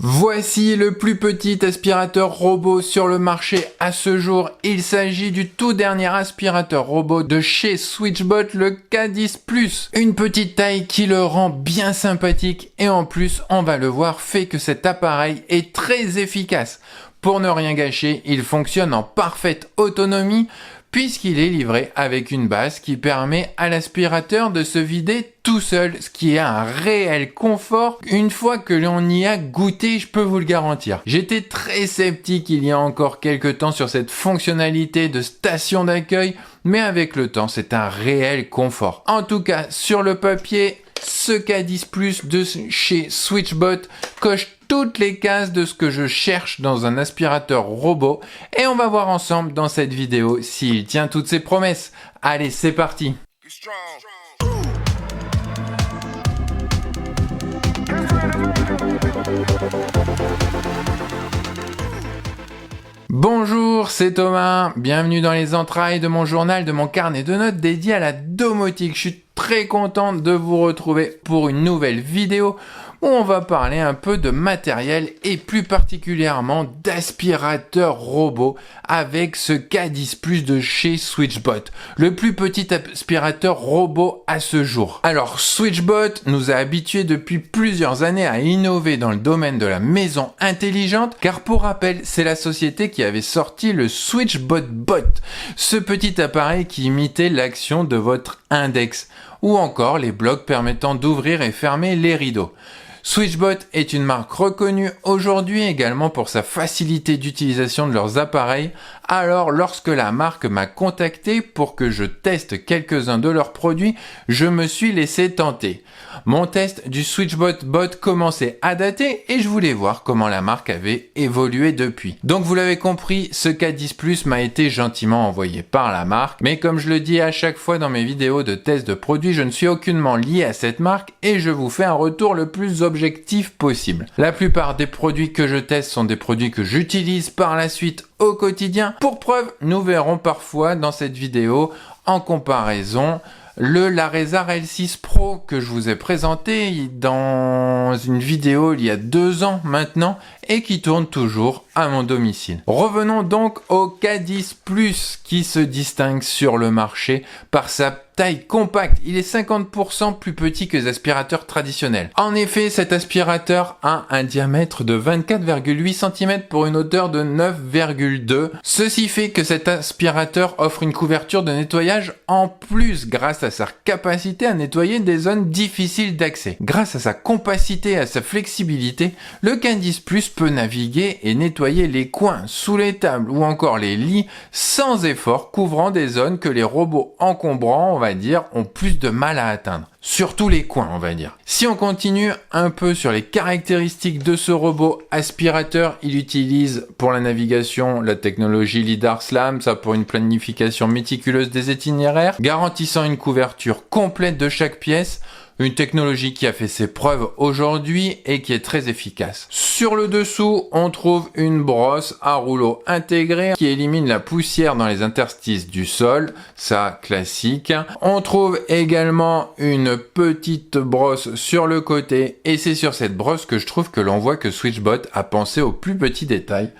Voici le plus petit aspirateur robot sur le marché à ce jour. Il s'agit du tout dernier aspirateur robot de chez Switchbot, le K10 Plus. Une petite taille qui le rend bien sympathique et en plus, on va le voir, fait que cet appareil est très efficace. Pour ne rien gâcher, il fonctionne en parfaite autonomie puisqu'il est livré avec une base qui permet à l'aspirateur de se vider tout seul, ce qui est un réel confort une fois que l'on y a goûté, je peux vous le garantir. J'étais très sceptique il y a encore quelques temps sur cette fonctionnalité de station d'accueil, mais avec le temps, c'est un réel confort. En tout cas, sur le papier, ce K10 Plus de chez Switchbot coche toutes les cases de ce que je cherche dans un aspirateur robot et on va voir ensemble dans cette vidéo s'il tient toutes ses promesses. Allez, c'est parti! Bonjour, c'est Thomas, bienvenue dans les entrailles de mon journal, de mon carnet de notes dédié à la domotique. Je suis très content de vous retrouver pour une nouvelle vidéo où on va parler un peu de matériel et plus particulièrement d'aspirateur robot avec ce K10 Plus de chez Switchbot, le plus petit aspirateur robot à ce jour. Alors Switchbot nous a habitués depuis plusieurs années à innover dans le domaine de la maison intelligente, car pour rappel, c'est la société qui avait sorti le Switchbot Bot, ce petit appareil qui imitait l'action de votre index, ou encore les blocs permettant d'ouvrir et fermer les rideaux. Switchbot est une marque reconnue aujourd'hui également pour sa facilité d'utilisation de leurs appareils. Alors lorsque la marque m'a contacté pour que je teste quelques-uns de leurs produits, je me suis laissé tenter. Mon test du Switchbot Bot commençait à dater et je voulais voir comment la marque avait évolué depuis. Donc vous l'avez compris, ce K10 Plus m'a été gentiment envoyé par la marque, mais comme je le dis à chaque fois dans mes vidéos de test de produits, je ne suis aucunement lié à cette marque et je vous fais un retour le plus objectif possible. La plupart des produits que je teste sont des produits que j'utilise par la suite au quotidien. Pour preuve, nous verrons parfois dans cette vidéo en comparaison le Lareza L6 Pro que je vous ai présenté dans une vidéo il y a 2 ans maintenant et qui tourne toujours à mon domicile. Revenons donc au K10 Plus qui se distingue sur le marché par sa taille compacte. Il est 50% plus petit que les aspirateurs traditionnels. En effet, cet aspirateur a un diamètre de 24,8 cm pour une hauteur de 9,2. Ceci fait que cet aspirateur offre une couverture de nettoyage en plus grâce à sa capacité à nettoyer des zones difficiles d'accès. Grâce à sa compacité et à sa flexibilité, le K10 Plus peut naviguer et nettoyer les coins, sous les tables ou encore les lits sans effort, couvrant des zones que les robots encombrants, on va dire, ont plus de mal à atteindre. Surtout les coins, on va dire. Si on continue un peu sur les caractéristiques de ce robot aspirateur, il utilise pour la navigation la technologie LiDAR SLAM, ça pour une planification méticuleuse des itinéraires, garantissant une couverture complète de chaque pièce. Une technologie qui a fait ses preuves aujourd'hui et qui est très efficace. Sur le dessous, on trouve une brosse à rouleau intégrée qui élimine la poussière dans les interstices du sol, ça classique. On trouve également une petite brosse sur le côté et c'est sur cette brosse que je trouve que l'on voit que Switchbot a pensé aux plus petits détails.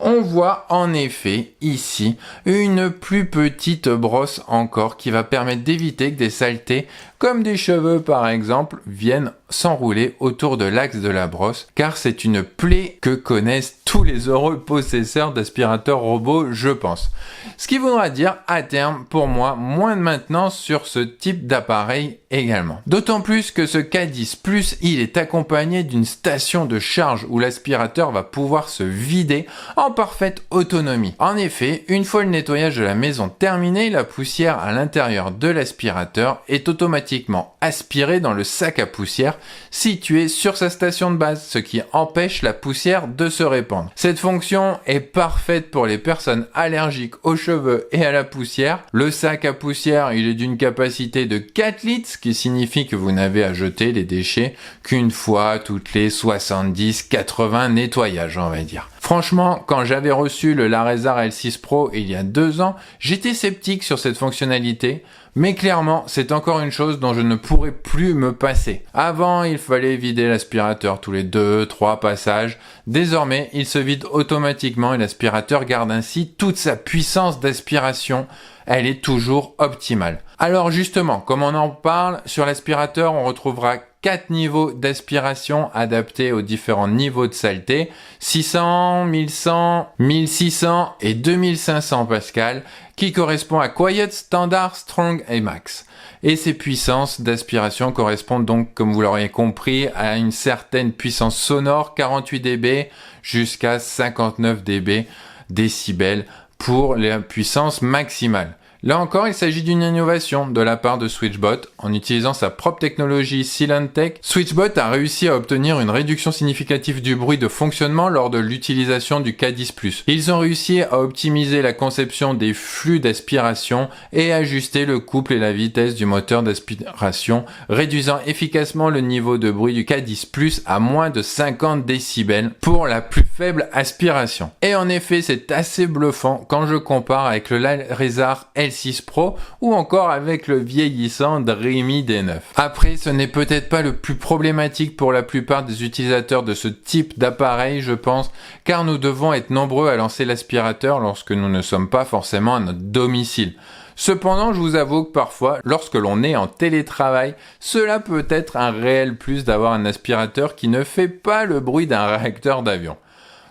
On voit en effet ici une plus petite brosse encore qui va permettre d'éviter que des saletés comme des cheveux par exemple viennent s'enrouler autour de l'axe de la brosse, car c'est une plaie que connaissent tous les heureux possesseurs d'aspirateurs robots, je pense. Ce qui voudra dire à terme pour moi moins de maintenance sur ce type d'appareil également. D'autant plus que ce K10 Plus, il est accompagné d'une station de charge où l'aspirateur va pouvoir se vider en parfaite autonomie. En effet, une fois le nettoyage de la maison terminé, la poussière à l'intérieur de l'aspirateur est automatiquement aspirée dans le sac à poussière situé sur sa station de base, ce qui empêche la poussière de se répandre. Cette fonction est parfaite pour les personnes allergiques aux cheveux et à la poussière. Le sac à poussière, il est d'une capacité de 4 litres, ce qui signifie que vous n'avez à jeter les déchets qu'une fois toutes les 70-80 nettoyages, on va dire. Franchement, quand j'avais reçu le Laresar L6 Pro il y a 2 ans, j'étais sceptique sur cette fonctionnalité, mais clairement, c'est encore une chose dont je ne pourrais plus me passer. Avant, il fallait vider l'aspirateur tous les 2-3 passages. Désormais, il se vide automatiquement et l'aspirateur garde ainsi toute sa puissance d'aspiration. Elle est toujours optimale. Alors justement, comme on en parle, sur l'aspirateur, on retrouvera 4 niveaux d'aspiration adaptés aux différents niveaux de saleté, 600, 1100, 1600 et 2500 pascal, qui correspond à Quiet, Standard, Strong et Max. Et ces puissances d'aspiration correspondent donc, comme vous l'auriez compris, à une certaine puissance sonore, 48 dB jusqu'à 59 dB décibels pour la puissance maximale. Là encore, il s'agit d'une innovation de la part de SwitchBot. En utilisant sa propre technologie Silentech, SwitchBot a réussi à obtenir une réduction significative du bruit de fonctionnement lors de l'utilisation du K10+. Ils ont réussi à optimiser la conception des flux d'aspiration et ajuster le couple et la vitesse du moteur d'aspiration, réduisant efficacement le niveau de bruit du K10+ à moins de 50 décibels pour la plus faible aspiration. Et en effet, c'est assez bluffant quand je compare avec le Laresar L6 Pro ou encore avec le vieillissant Dreamy D9. Après, ce n'est peut-être pas le plus problématique pour la plupart des utilisateurs de ce type d'appareil, je pense, car nous devons être nombreux à lancer l'aspirateur lorsque nous ne sommes pas forcément à notre domicile. Cependant, je vous avoue que parfois, lorsque l'on est en télétravail, cela peut être un réel plus d'avoir un aspirateur qui ne fait pas le bruit d'un réacteur d'avion.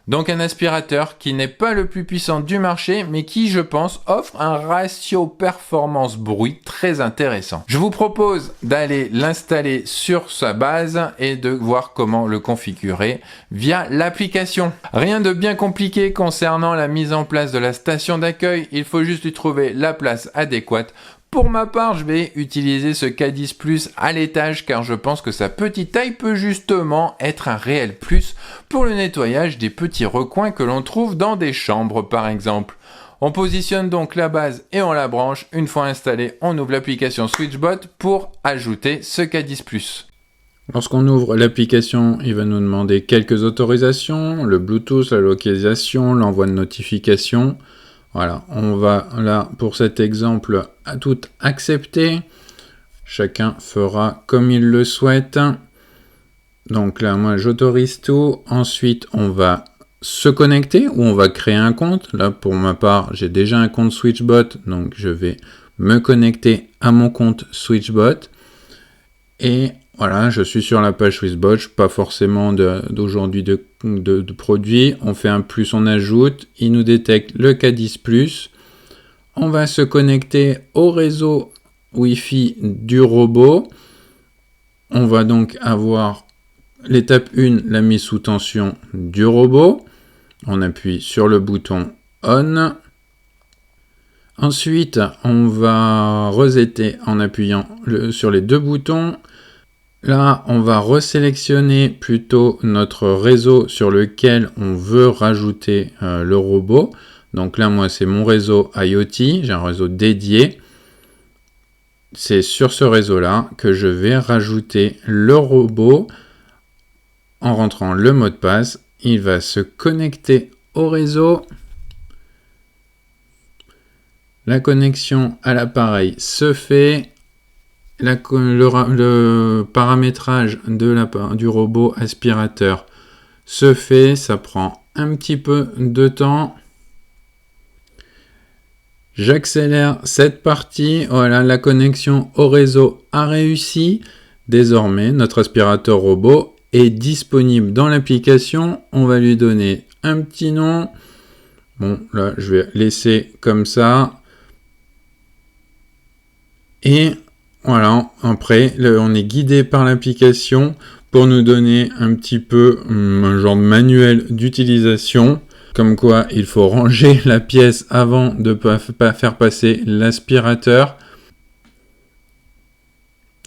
Donc un aspirateur qui n'est pas le plus puissant du marché, mais qui, je pense, offre un ratio performance-bruit très intéressant. Je vous propose d'aller l'installer sur sa base et de voir comment le configurer via l'application. Rien de bien compliqué concernant la mise en place de la station d'accueil, il faut juste lui trouver la place adéquate. Pour ma part, je vais utiliser ce K10+ à l'étage car je pense que sa petite taille peut justement être un réel plus pour le nettoyage des petits recoins que l'on trouve dans des chambres par exemple. On positionne donc la base et on la branche. Une fois installée, on ouvre l'application SwitchBot pour ajouter ce K10+. Lorsqu'on ouvre l'application, il va nous demander quelques autorisations, le Bluetooth, la localisation, l'envoi de notifications. Voilà, on va là pour cet exemple à tout accepter. Chacun fera comme il le souhaite. Donc là, moi j'autorise tout. Ensuite, on va se connecter ou on va créer un compte. Là, pour ma part, j'ai déjà un compte SwitchBot, donc je vais me connecter à mon compte SwitchBot. Et voilà, je suis sur la page SwitchBot, pas forcément d'aujourd'hui de produits. On fait un plus, on ajoute. Il nous détecte le K10+. On va se connecter au réseau Wi-Fi du robot. On va donc avoir l'étape 1, la mise sous tension du robot. On appuie sur le bouton On. Ensuite, on va resetter en appuyant sur les deux boutons. Là, on va resélectionner plutôt notre réseau sur lequel on veut rajouter le robot. Donc là, moi, c'est mon réseau IoT. J'ai un réseau dédié. C'est sur ce réseau-là que je vais rajouter le robot. En rentrant le mot de passe, il va se connecter au réseau. La connexion à l'appareil se fait. Le paramétrage du robot aspirateur se fait. Ça prend un petit peu de temps. J'accélère cette partie. Voilà, la connexion au réseau a réussi. Désormais, notre aspirateur robot est disponible dans l'application. On va lui donner un petit nom. Bon, là, je vais laisser comme ça. Et voilà, après, on est guidé par l'application pour nous donner un petit peu un genre de manuel d'utilisation. Comme quoi, il faut ranger la pièce avant de ne pas faire passer l'aspirateur.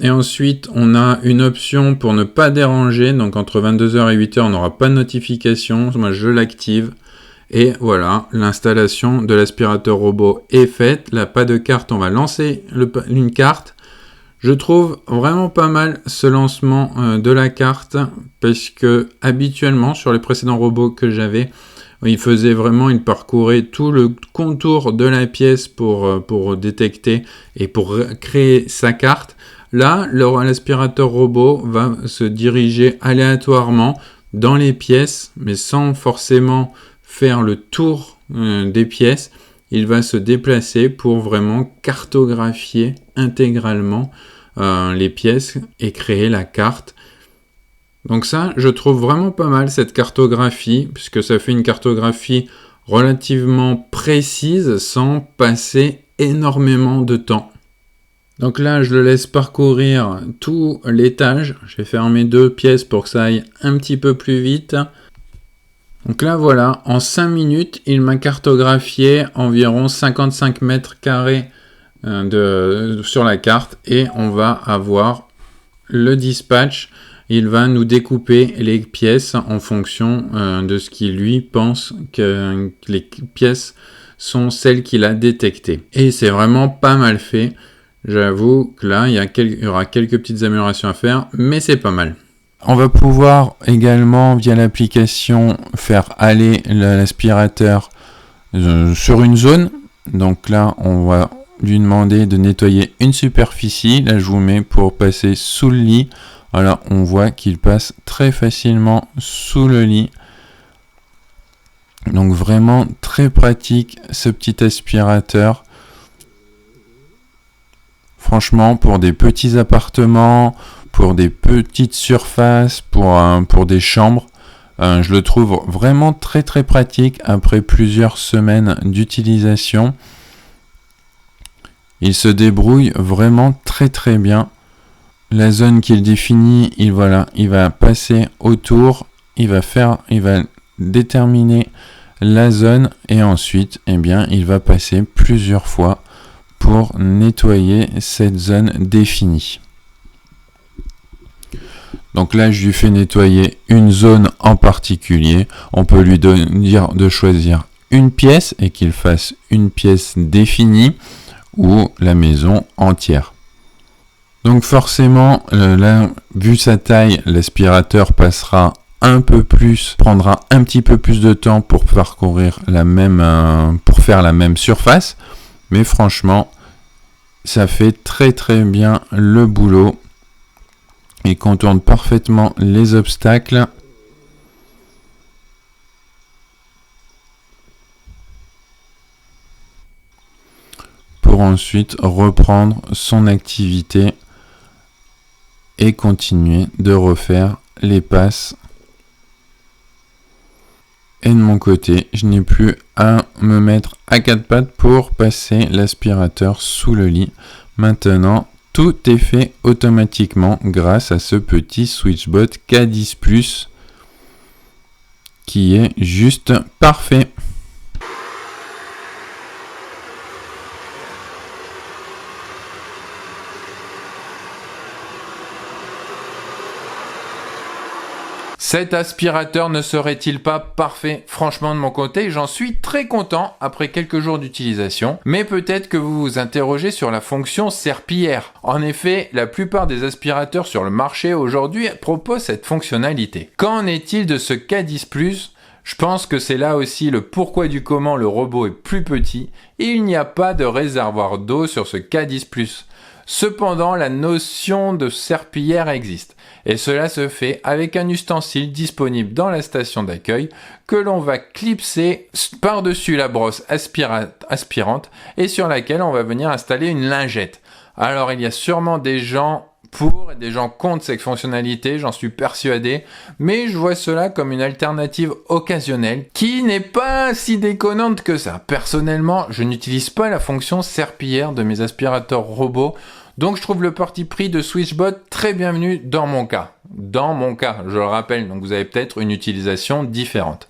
Et ensuite, on a une option pour ne pas déranger. Donc, entre 22h et 8h, on n'aura pas de notification. Moi, je l'active. Et voilà, l'installation de l'aspirateur robot est faite. Là, pas de carte, on va lancer une carte. Je trouve vraiment pas mal ce lancement de la carte parce que habituellement, sur les précédents robots que j'avais, il faisait vraiment, il parcourait tout le contour de la pièce pour détecter et pour créer sa carte. Là, l'aspirateur robot va se diriger aléatoirement dans les pièces, mais sans forcément faire le tour des pièces. Il va se déplacer pour vraiment cartographier intégralement les pièces et créer la carte. Donc ça, je trouve vraiment pas mal cette cartographie, puisque ça fait une cartographie relativement précise sans passer énormément de temps. Donc là, je le laisse parcourir tout l'étage. Je vais fermer 2 pièces pour que ça aille un petit peu plus vite. Donc là, voilà, en 5 minutes, il m'a cartographié environ 55 mètres carrés sur la carte et on va avoir le dispatch. Il va nous découper les pièces en fonction de ce qu'il lui pense que les pièces sont celles qu'il a détectées. Et c'est vraiment pas mal fait. J'avoue que là, il y aura quelques petites améliorations à faire, mais c'est pas mal. On va pouvoir également, via l'application, faire aller l'aspirateur sur une zone. Donc là, on va lui demander de nettoyer une superficie. Là, je vous mets pour passer sous le lit. Voilà, on voit qu'il passe très facilement sous le lit. Donc vraiment très pratique ce petit aspirateur. Franchement, pour des petits appartements, pour des petites surfaces, pour des chambres, je le trouve vraiment très très pratique après plusieurs semaines d'utilisation. Il se débrouille vraiment très très bien. La zone qu'il définit, il va passer autour, il va déterminer la zone et ensuite, il va passer plusieurs fois pour nettoyer cette zone définie. Donc là, je lui fais nettoyer une zone en particulier. On peut lui dire de choisir une pièce et qu'il fasse une pièce définie ou la maison entière. Donc forcément, là, vu sa taille, l'aspirateur prendra un petit peu plus de temps pour parcourir pour faire la même surface. Mais franchement, ça fait très très bien le boulot. Il contourne parfaitement les obstacles. Pour ensuite reprendre son activité et continuer de refaire les passes. Et de mon côté, je n'ai plus à me mettre à 4 pattes pour passer l'aspirateur sous le lit. Maintenant, tout est fait automatiquement grâce à ce petit SwitchBot K10+, qui est juste parfait. Cet aspirateur ne serait-il pas parfait? Franchement, de mon côté, j'en suis très content après quelques jours d'utilisation. Mais peut-être que vous vous interrogez sur la fonction serpillière. En effet, la plupart des aspirateurs sur le marché aujourd'hui proposent cette fonctionnalité. Qu'en est-il de ce K10+? Je pense que c'est là aussi le pourquoi du comment le robot est plus petit et il n'y a pas de réservoir d'eau sur ce K10+. Cependant, la notion de serpillière existe. Et cela se fait avec un ustensile disponible dans la station d'accueil que l'on va clipser par-dessus la brosse aspirante et sur laquelle on va venir installer une lingette. Alors il y a sûrement des gens pour et des gens contre cette fonctionnalité, j'en suis persuadé, mais je vois cela comme une alternative occasionnelle qui n'est pas si déconnante que ça. Personnellement, je n'utilise pas la fonction serpillière de mes aspirateurs robots, donc je trouve le parti pris de SwitchBot très bienvenu dans mon cas. Dans mon cas, je le rappelle, donc vous avez peut-être une utilisation différente.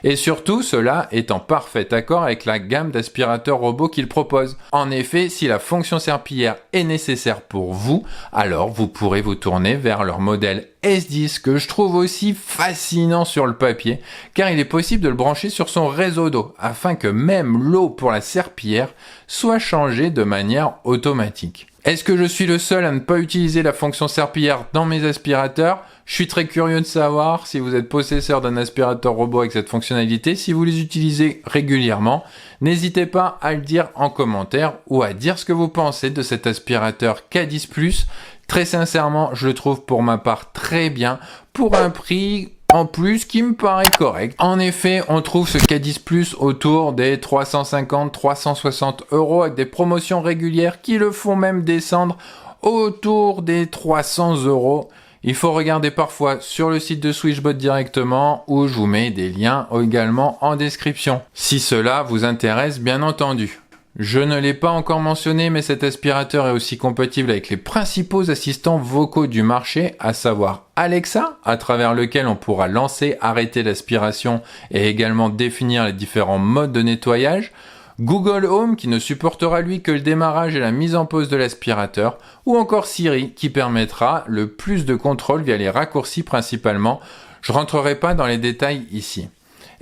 Et surtout, cela est en parfait accord avec la gamme d'aspirateurs robots qu'il propose. En effet, si la fonction serpillière est nécessaire pour vous, alors vous pourrez vous tourner vers leur modèle S10 que je trouve aussi fascinant sur le papier, car il est possible de le brancher sur son réseau d'eau, afin que même l'eau pour la serpillière soit changée de manière automatique. Est-ce que je suis le seul à ne pas utiliser la fonction serpillière dans mes aspirateurs? Je suis très curieux de savoir si vous êtes possesseur d'un aspirateur robot avec cette fonctionnalité, si vous les utilisez régulièrement. N'hésitez pas à le dire en commentaire ou à dire ce que vous pensez de cet aspirateur K10+. Très sincèrement, je le trouve pour ma part très bien, pour un prix en plus qui me paraît correct. En effet, on trouve ce K10+ autour des 350-360 € avec des promotions régulières qui le font même descendre autour des 300 €. Il faut regarder parfois sur le site de Switchbot directement où je vous mets des liens également en description. Si cela vous intéresse, bien entendu. Je ne l'ai pas encore mentionné, mais cet aspirateur est aussi compatible avec les principaux assistants vocaux du marché, à savoir Alexa, à travers lequel on pourra lancer, arrêter l'aspiration et également définir les différents modes de nettoyage, Google Home qui ne supportera lui que le démarrage et la mise en pause de l'aspirateur, ou encore Siri qui permettra le plus de contrôle via les raccourcis principalement. Je rentrerai pas dans les détails ici.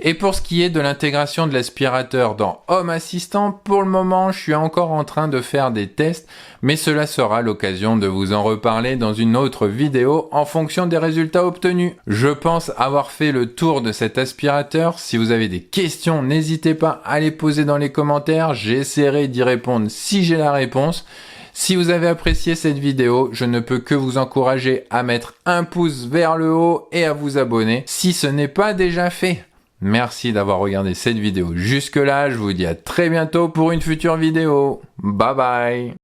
Et pour ce qui est de l'intégration de l'aspirateur dans Home Assistant, pour le moment, je suis encore en train de faire des tests, mais cela sera l'occasion de vous en reparler dans une autre vidéo en fonction des résultats obtenus. Je pense avoir fait le tour de cet aspirateur. Si vous avez des questions, n'hésitez pas à les poser dans les commentaires. J'essaierai d'y répondre si j'ai la réponse. Si vous avez apprécié cette vidéo, je ne peux que vous encourager à mettre un pouce vers le haut et à vous abonner si ce n'est pas déjà fait. Merci d'avoir regardé cette vidéo jusque-là, je vous dis à très bientôt pour une future vidéo. Bye bye.